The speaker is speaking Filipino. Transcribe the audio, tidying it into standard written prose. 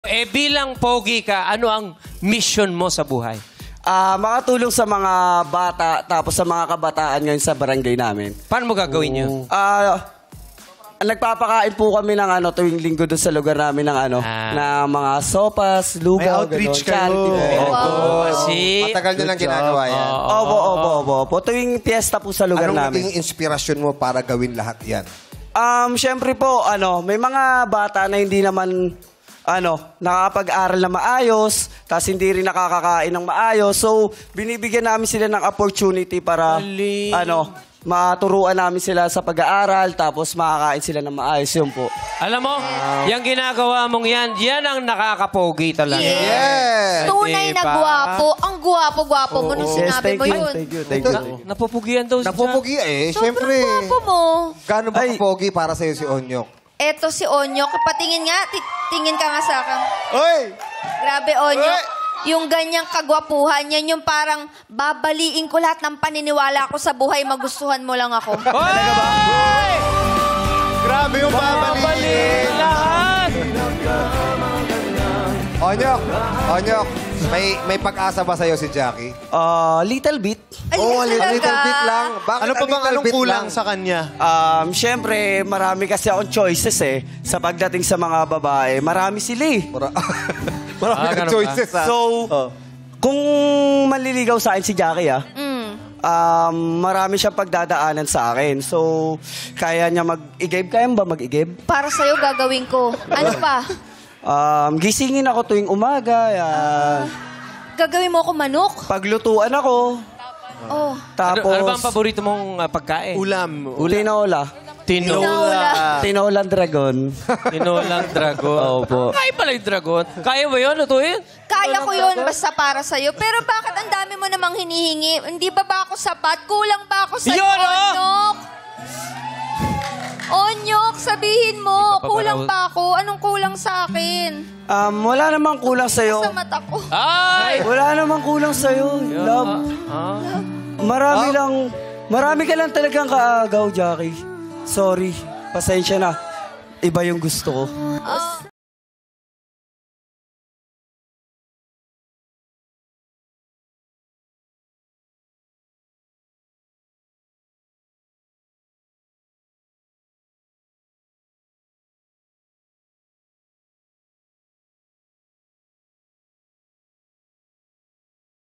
Bilang pogi ka, ano ang mission mo sa buhay? Makatulong sa mga bata, tapos sa mga kabataan ngayon sa barangay namin. Paano mo gagawin yun? Nagpapakain po kami ng tuwing linggo doon sa lugar namin ng na mga sopas, lugaw, may outreach ganun, kayo. Matagal na lang ginagawa yan. Opo. Tuwing piyesta po sa lugar Anong namin. naging inspirasyon mo para gawin lahat yan? Siyempre po, may mga bata na hindi naman nakakapag-aral na maayos, tapos hindi rin nakakakain ng maayos. So, binibigyan namin sila ng opportunity para maturuan namin sila sa pag-aaral, tapos makakain sila ng maayos. Yun po. Alam mo, yung ginagawa mong yan ang nakakapogi talaga. Yes! Tunay na gwapo. Ang gwapo-gwapo mo nung sinabi mo yun. Thank you. Napupugian daw siya. Napupugi Sobrang Siyempre. gwapo mo. Gano'n ba kapogi para sa'yo si Onyok? Eto si Onyok. Patingin nga. Tingin ka nga sa akin. Oy! Grabe, Onyok. Yung ganyang kagwapuhan, yan yung parang babaliin ko lahat ng paniniwala ko sa buhay, magustuhan mo lang ako. Talaga ba? Grabe yung babalik! Lahat! Onyok, may pag-asa ba sa'yo si Jackie? Little bit. Oh, a little bit lang. Bakit Ano pa bang anong kulang lang? sa kanya? Siyempre, marami kasi akong choices sa pagdating sa mga babae. Marami sila Marami kang choices, ha? So, kung maliligaw sa akin si Jackie, marami siyang pagdadaanan sa akin. So, kaya niya mag-igib. Kaya ba mag-igib? Para sa'yo gagawin ko. Ano pa? Gisingin ako tuwing umaga. Gagawin mo ako manok? Paglutuan ako. Oh. Tapos, Ano ba ang paborito mong pagkain? Ulam. tinola. Tinolang dragon. Tinolang dragon. Opo. Kaya pala yung dragon. Kaya ba yun? Lutuin? Kaya ko yun basta para sa'yo. Pero bakit ang dami mo namang hinihingi? Hindi ba ako sapat? Kulang ba ako sa'yo, Yun, Onyok? Onyok, sabihin mo. Hindi pa Kulang ba ba ako? Anong kulang sa akin? Wala namang kulang sa'yo. Sa mata ko. Ay! Wala namang kulang sa'yo. Love. Marami ka lang talagang kaagaw, Jackie. Sorry. Pasensya na. Iba yung gusto ko.